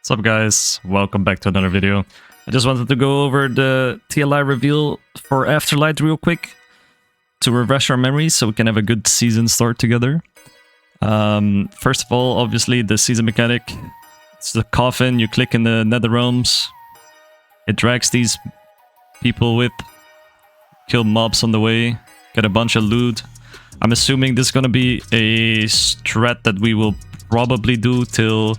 What's up guys, welcome back to another video. I just wanted to go over the TLI reveal for Afterlight real quick to refresh our memories so we can have a good season start together. First of all, obviously the season mechanic. It's the coffin, you click in the Nether realms. It drags these people with, kill mobs on the way, get a bunch of loot. I'm assuming this is gonna be a strat that we will probably do till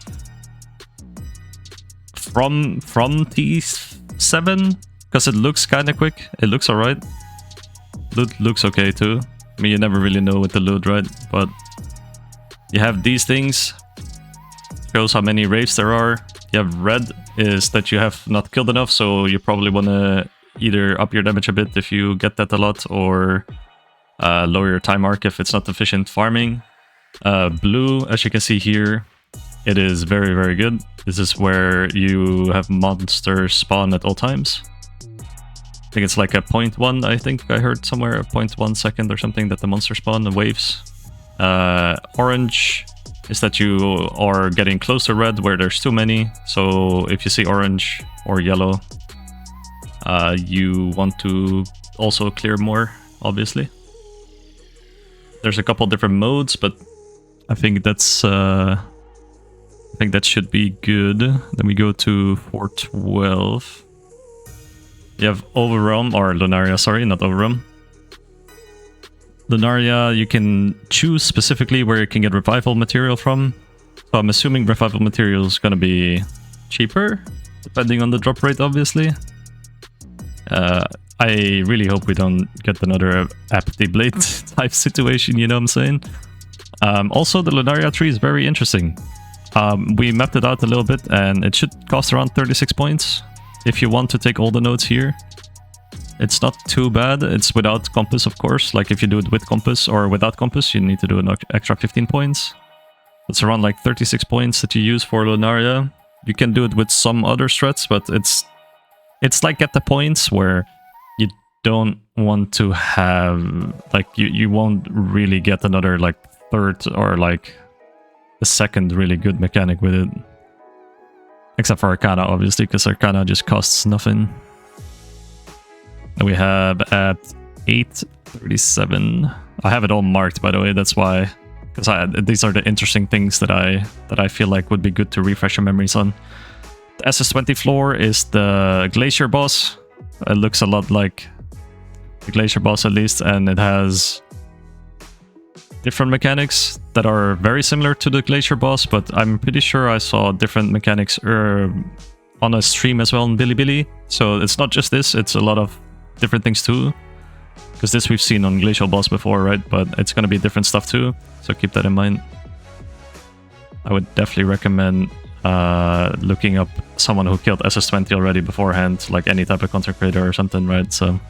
from T7, because it looks kind of quick. It looks alright. Loot looks okay too. I mean, you never really know with the loot, right? But you have these things. Shows how many raves there are. You have red is that you have not killed enough, so you probably want to either up your damage a bit if you get that a lot, or lower your time arc if it's not efficient farming. Blue, as you can see here, it is very, very good. This is where you have monsters spawn at all times. I think it's like a 0.1, I think I heard somewhere, a 0.1 second or something that the monsters spawn in waves. Orange is that you are getting close to red where there's too many. So if you see orange or yellow, you want to also clear more, obviously. There's a couple different modes, but I think that's I think that should be good. Then we go to 412. You have Overwhelm, or Lunaria, sorry, not Overwhelm. Lunaria, you can choose specifically where you can get revival material from. So I'm assuming revival material is going to be cheaper, depending on the drop rate, obviously. I really hope we don't get another Apathy Blade type situation, you know what I'm saying? Also, the Lunaria Tree is very interesting. We mapped it out a little bit, and it should cost around 36 points if you want to take all the nodes here. It's not too bad. It's without compass, of course. Like if you do it with compass or without compass, you need to do an extra 15 points. It's around like 36 points that you use for Lunaria. You can do it with some other strats, but it's like at the points where you don't want to have, like, you won't really get another like third or like a second really good mechanic with it. Except for Arcana, obviously, because Arcana just costs nothing. And we have at 837. I have it all marked, by the way, that's why. Because these are the interesting things that I feel like would be good to refresh your memories on. The SS20 floor is the Glacier Boss. It looks a lot like the Glacier Boss, at least, and it has different mechanics that are very similar to the Glacier Boss, but I'm pretty sure I saw different mechanics on a stream as well in Bilibili. So it's not just this, it's a lot of different things too. Because this we've seen on Glacial Boss before, right? But it's going to be different stuff too, so keep that in mind. I would definitely recommend looking up someone who killed SS20 already beforehand, like any type of content creator or something, right? So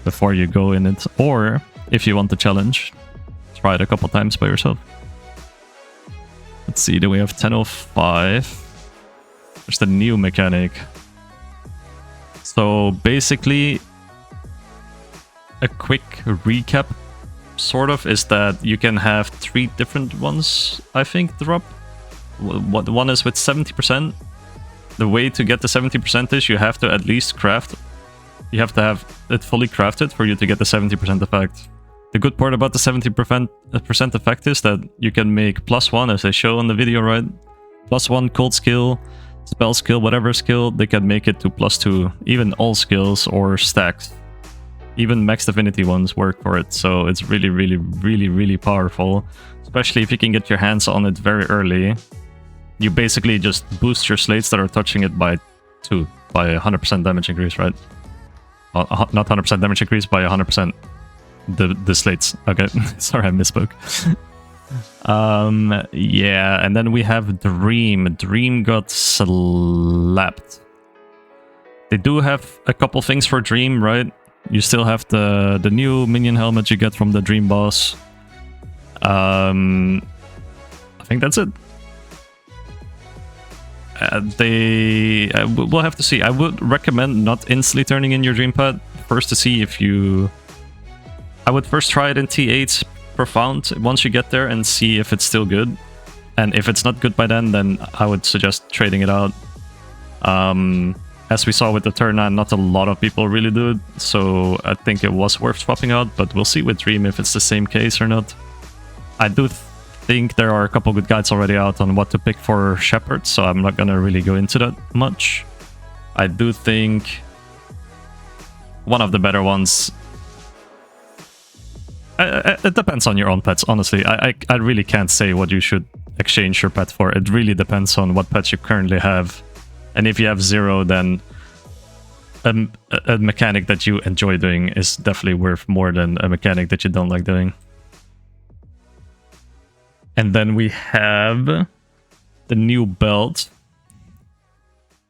before you go in it, or if you want the challenge, try it a couple times by yourself. Let's see, then we have 1005. There's the new mechanic. So basically, a quick recap, sort of, is that you can have 3 different ones, I think, drop. One is with 70%. The way to get the 70% is you have to at least craft. You have to have it fully crafted for you to get the 70% effect. The good part about the 70% effect is that you can make +1, as they show on the video, right? +1 cold skill, spell skill, whatever skill, they can make it to +2. Even all skills or stacks. Even max Divinity ones work for it, so it's really, really, really, really powerful. Especially if you can get your hands on it very early. You basically just boost your slates that are touching it by 2, by 100% damage increase, right? Not 100% damage increase, by 100%. The slates. Okay, sorry, I misspoke. Yeah, and then we have Dream. Dream got slapped. They do have a couple things for Dream, right? You still have the new minion helmet you get from the Dream boss. I think that's it. We'll have to see. I would recommend not instantly turning in your Dream pad first to see if you... I would first try it in T8 Profound once you get there and see if it's still good. And if it's not good by then I would suggest trading it out. As we saw with the turn 9, not a lot of people really do it, so I think it was worth swapping out, but we'll see with Dream if it's the same case or not. I do think there are a couple good guides already out on what to pick for Shepherd, so I'm not gonna really go into that much. I do think one of the better ones... it depends on your own pets, honestly. I really can't say what you should exchange your pet for. It really depends on what pets you currently have. And if you have 0, then a mechanic that you enjoy doing is definitely worth more than a mechanic that you don't like doing. And then we have the new belt.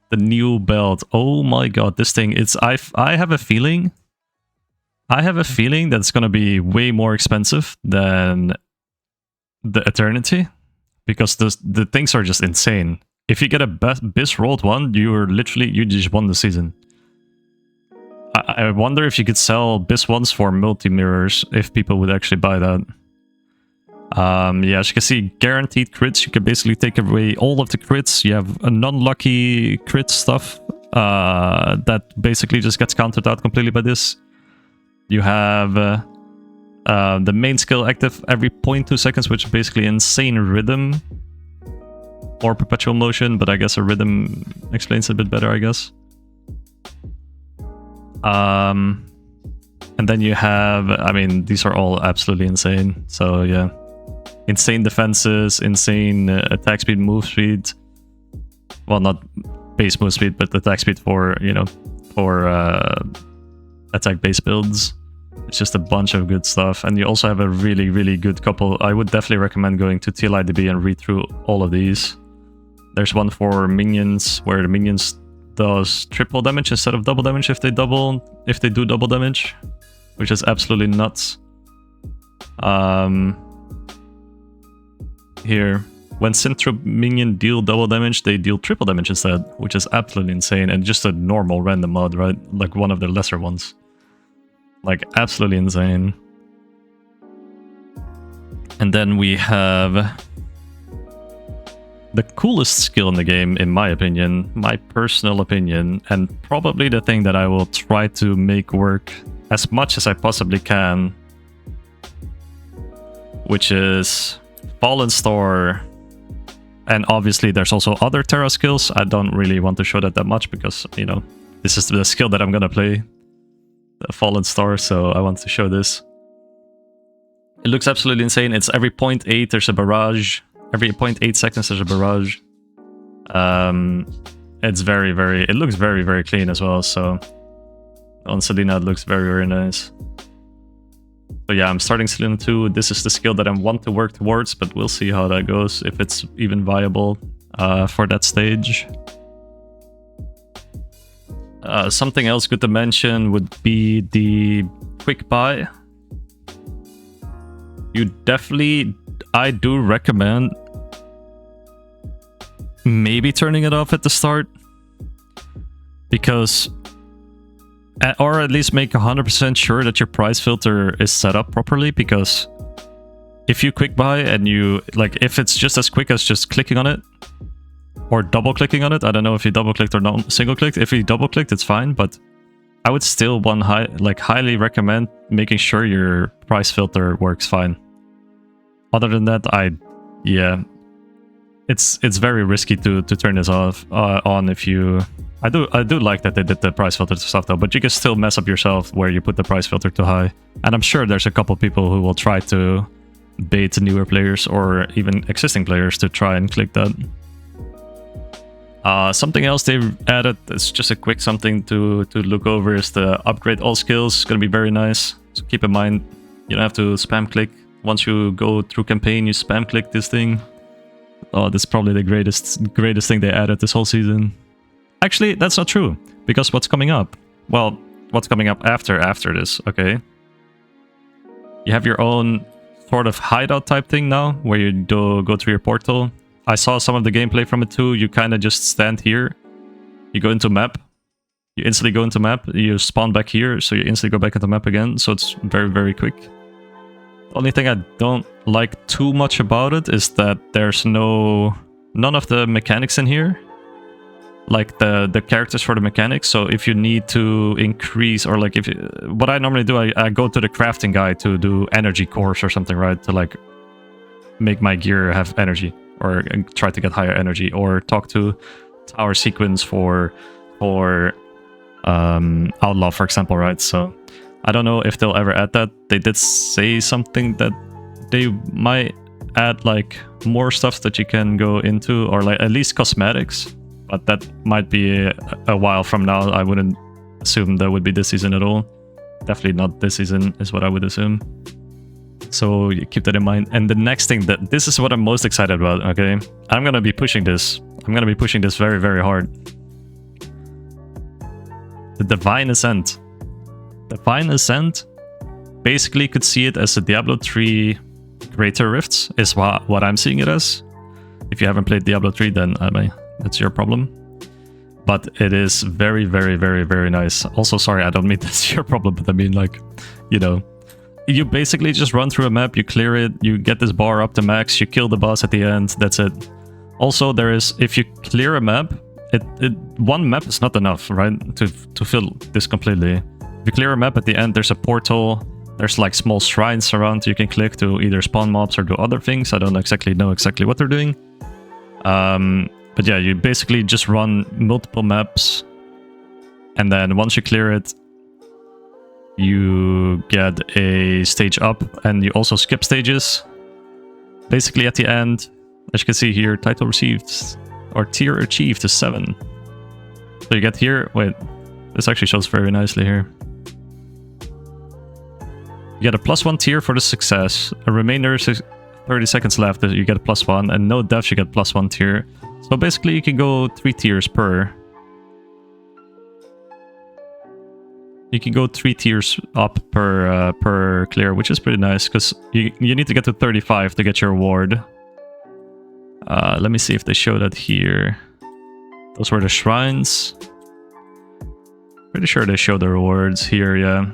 The new belt. Oh my god, this thing, it's... I have a feeling... that it's gonna be way more expensive than the Eternity. Because the things are just insane. If you get a BIS rolled one, you just won the season. I wonder if you could sell BIS ones for multi-mirrors, if people would actually buy that. Yeah, as you can see, guaranteed crits. You can basically take away all of the crits. You have a non-lucky crit stuff that basically just gets countered out completely by this. You have the main skill active every 0.2 seconds, which is basically insane rhythm. Or perpetual motion, but I guess a rhythm explains it a bit better, I guess. And then you have, I mean, these are all absolutely insane. So yeah, insane defenses, insane attack speed, move speed. Well, not base move speed, but attack speed for, you know, for attack base builds. It's just a bunch of good stuff. And you also have a really, really good couple. I would definitely recommend going to TLIDB and read through all of these. There's one for minions, where the minions does triple damage instead of double damage if they do double damage, which is absolutely nuts. Here, when sent through minion deal double damage, they deal triple damage instead, which is absolutely insane, and just a normal random mod, right? Like one of the lesser ones. Like, absolutely insane. And then we have the coolest skill in the game, in my opinion, my personal opinion, and probably the thing that I will try to make work as much as I possibly can, which is Fallen Star. And obviously there's also other Terra skills. I don't really want to show that much because, you know, this is the skill that I'm gonna play, the Fallen Star, so I want to show this. It looks absolutely insane. It's every 0.8 there's a barrage. Every 0.8 seconds there's a barrage. It's it looks very, very clean as well, so on Selena it looks very, very nice. But yeah, I'm starting Selena 2. This is the skill that I want to work towards, but we'll see how that goes, if it's even viable for that stage. Something else good to mention would be the quick buy. You definitely, I do recommend maybe turning it off at the start, because, or at least make 100% sure that your price filter is set up properly, because if you quick buy and you, like, if it's just as quick as just clicking on it, or double clicking on it, I don't know if you double clicked or not, single clicked, if you double clicked it's fine, but I would still highly recommend making sure your price filter works fine. Other than that, yeah, it's very risky to turn this off on if you. I do like that they did the price filter stuff though, but you can still mess up yourself where you put the price filter too high. And I'm sure there's a couple people who will try to bait newer players or even existing players to try and click that. Something else they've added, it's just a quick something to look over, is the upgrade all skills. It's gonna be very nice. So keep in mind, you don't have to spam click. Once you go through campaign, you spam click this thing. Oh, this is probably the greatest thing they added this whole season. Actually, that's not true, because what's coming up? Well, what's coming up after this, okay? You have your own sort of hideout type thing now, where you go through your portal. I saw some of the gameplay from it too. You kind of just stand here, you go into map, you instantly go into map, you spawn back here, so you instantly go back into map again, so it's very, very quick. The only thing I don't like too much about it is that there's none of the mechanics in here. like the characters for the mechanics. So if you need to increase, or like if you, what I normally do, I go to the crafting guy to do energy cores or something, right? To like make my gear have energy, or try to get higher energy, or talk to tower sequence for outlaw, for example, right? So I don't know if they'll ever add that. They did say something that they might add like more stuff that you can go into, or like at least cosmetics, but that might be a while from now. I wouldn't assume that would be this season at all. Definitely not this season is what I would assume. So you keep that in mind. And the next thing, that this is what I'm most excited about, okay? I'm gonna be pushing this. I'm gonna be pushing this very, very hard. The Divine Ascent. Divine Ascent, basically could see it as a Diablo 3 Greater Rifts, is what I'm seeing it as. If you haven't played Diablo 3, then that's your problem. But it is very, very, very, very nice. Also, sorry, I don't mean that's your problem, but I mean, like, you know, you basically just run through a map, you clear it, you get this bar up to max, you kill the boss at the end, that's it. Also, there is, if you clear a map, one map is not enough, right, to fill this completely. If you clear a map at the end, there's a portal, there's like small shrines around you can click to either spawn mobs or do other things. I don't exactly know what they're doing. But yeah, you basically just run multiple maps, and then once you clear it, you get a stage up, and you also skip stages. Basically at the end, as you can see here, title received, or tier achieved is 7. So you get here, wait, this actually shows very nicely here. You get a +1 tier for the success, a remainder 30 seconds left, you get a +1, and no deaths you get +1 tier. So basically you can go 3 tiers per. You can go 3 tiers up per clear, which is pretty nice, because you need to get to 35 to get your award. Let me see if they show that here. Those were the shrines. Pretty sure they show the rewards here, yeah.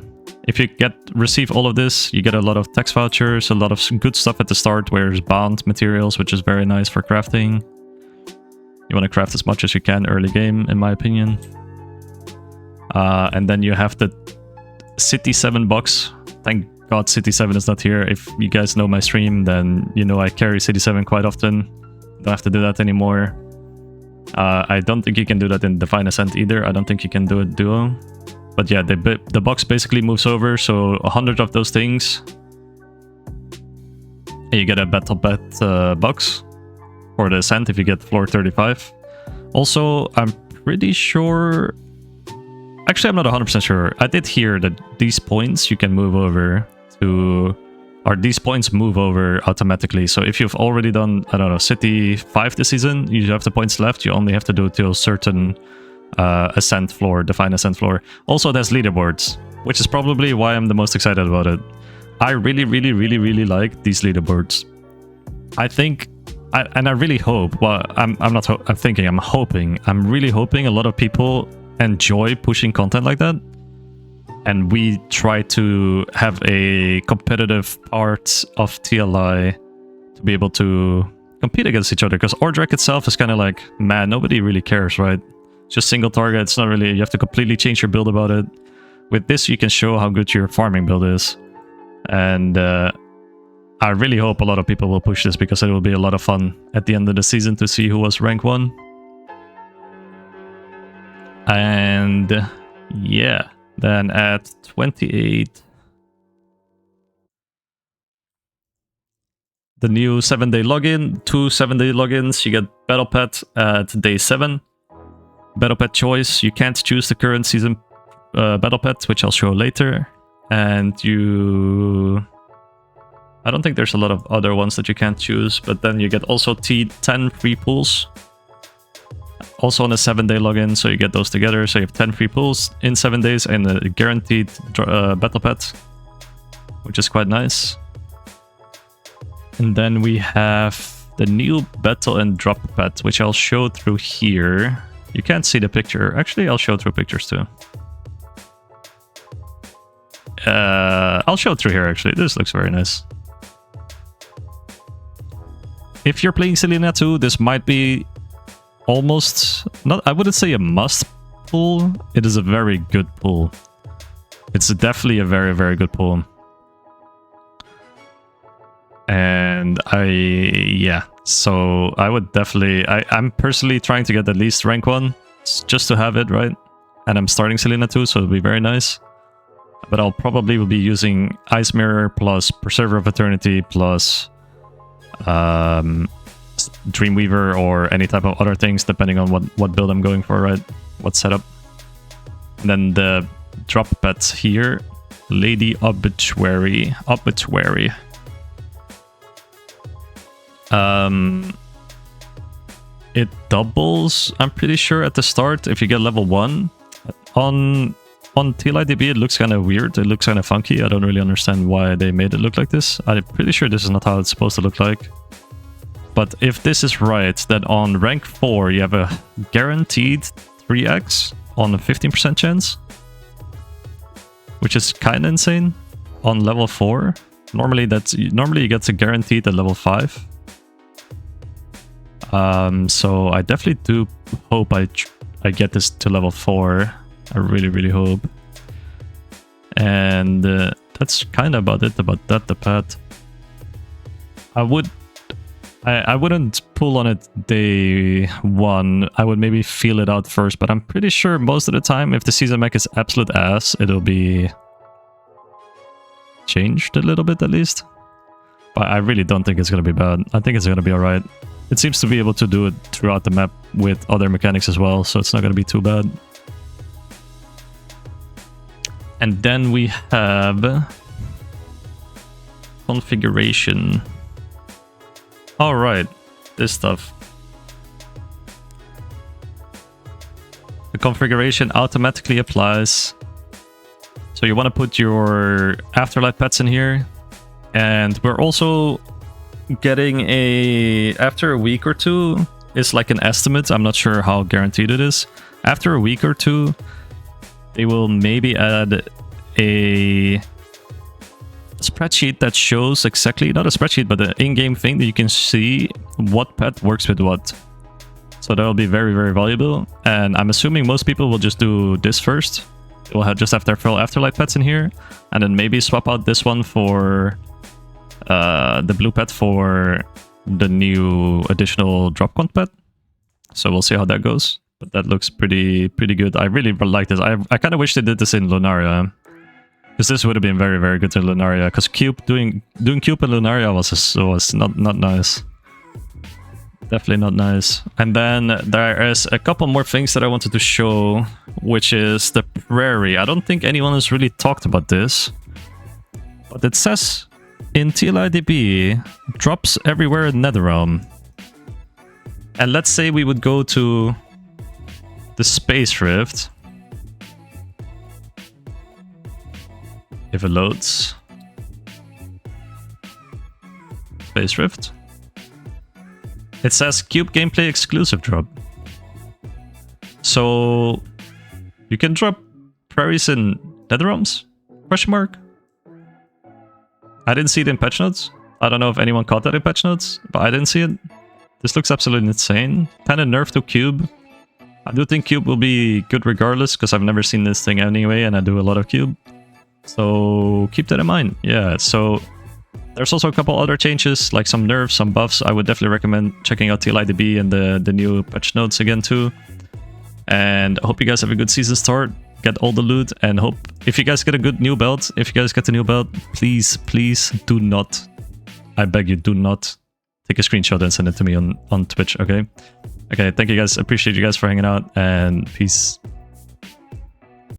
If you receive all of this, you get a lot of text vouchers, a lot of good stuff at the start, where there's bound materials, which is very nice for crafting. You want to craft as much as you can early game, in my opinion. And then you have the City 7 box. Thank God City 7 is not here. If you guys know my stream, then you know I carry City 7 quite often. Don't have to do that anymore. I don't think you can do that in Divine Ascent either. I don't think you can do it duo. But yeah, the box basically moves over, so 100 of those things. And you get a Battle Pet box for the Ascent if you get floor 35. Also, I'm pretty sure... Actually, I'm not 100% sure. I did hear that these points you can move over to... Or these points move over automatically. So if you've already done, I don't know, City 5 this season, you have the points left. You only have to do it till a certain Ascent floor, Divine Ascent floor. Also, it has leaderboards, which is probably why I'm the most excited about it. I really, really, really, really like these leaderboards. I think... and I really hope... Well, I'm really hoping a lot of people enjoy pushing content like that. And we try to have a competitive part of TLI to be able to compete against each other. Because Ordrek itself is kind of like, man, nobody really cares, right? Just single target. It's not really... You have to completely change your build about it. With this, you can show how good your farming build is. And I really hope a lot of people will push this, because it will be a lot of fun at the end of the season to see who was rank 1. And yeah... Then at 28, the new 7-day login, 2 7-day logins, you get Battle Pet at day 7. Battle Pet choice, you can't choose the current season Battle Pet, which I'll show later. And you... I don't think there's a lot of other ones that you can't choose, but then you get also 10 free pools. Also on a 7-day login, so you get those together. So you have 10 free pools in 7 days and a guaranteed battle pet, which is quite nice. And then we have the new battle and drop pet, which I'll show through here. You can't see the picture. Actually, I'll show through pictures too. I'll show through here actually. This looks very nice. If you're playing Selena 2, this might be almost not, I wouldn't say a must pull. It is a very good pull. It's definitely a very, very good pull. And yeah, so I would definitely, I'm personally trying to get at least rank 1 just to have it, right? And I'm starting Selena too, so it'll be very nice. But I'll probably will be using Ice Mirror plus Preserver of Eternity plus Dreamweaver or any type of other things, depending on what build I'm going for, right? What setup. And then the drop pet here, Lady Obituary. It doubles, I'm pretty sure, at the start if you get level 1. On TLIDB it looks kind of weird, it looks kind of funky. I don't really understand why they made it look like this. I'm pretty sure this is not how it's supposed to look like. But if this is right, then on rank 4 you have a guaranteed 3x on a 15% chance, which is kind of insane on level 4. Normally you get a guaranteed at level 5. So I definitely do hope I get this to level 4. I really hope. And that's kind of about it about the pet. I wouldn't pull on it day 1. I would maybe feel it out first, but I'm pretty sure most of the time, if the season mech is absolute ass, it'll be changed a little bit at least. But I really don't think it's gonna be bad. I think it's gonna be alright. It seems to be able to do it throughout the map with other mechanics as well, so it's not gonna be too bad. And then we have configuration. Alright, this stuff. The configuration automatically applies. So you want to put your Afterlight pets in here. And we're also getting after a week or 2, it's like an estimate. I'm not sure how guaranteed it is. After a week or 2, they will maybe add a spreadsheet that shows exactly, not a spreadsheet, but an in-game thing that you can see what pet works with what. So that'll be very, very valuable. And I'm assuming most people will just do this first. We'll just have their full Afterlight pets in here, and then maybe swap out this one for the blue pet for the new additional drop quant pet. So we'll see how that goes. But that looks pretty good. I really like this. I kind of wish they did this in Lunaria, because this would have been very, very good in Lunaria. Because Cube doing Cube in Lunaria was not nice. Definitely not nice. And then there is a couple more things that I wanted to show, which is the Prairie. I don't think anyone has really talked about this, but it says in TLIDB, drops everywhere in Netherrealm. And let's say we would go to the Space Rift. If it loads. Space Rift. It says Cube gameplay exclusive drop. So you can drop prairies in Netherrealms? Question mark. I didn't see it in patch notes. I don't know if anyone caught that in patch notes, but I didn't see it. This looks absolutely insane. Kind of nerf to Cube. I do think Cube will be good regardless, because I've never seen this thing anyway, and I do a lot of Cube. So keep that in mind. Yeah, so there's also a couple other changes, like some nerfs, some buffs. I would definitely recommend checking out TLIDB and the new patch notes again too. And I hope you guys have a good season start. Get all the loot, and hope if you guys get a good new belt, if you guys get the new belt, please do not, I beg you, do not take a screenshot and send it to me on Twitch, okay? Okay, thank you guys. Appreciate you guys for hanging out, and peace.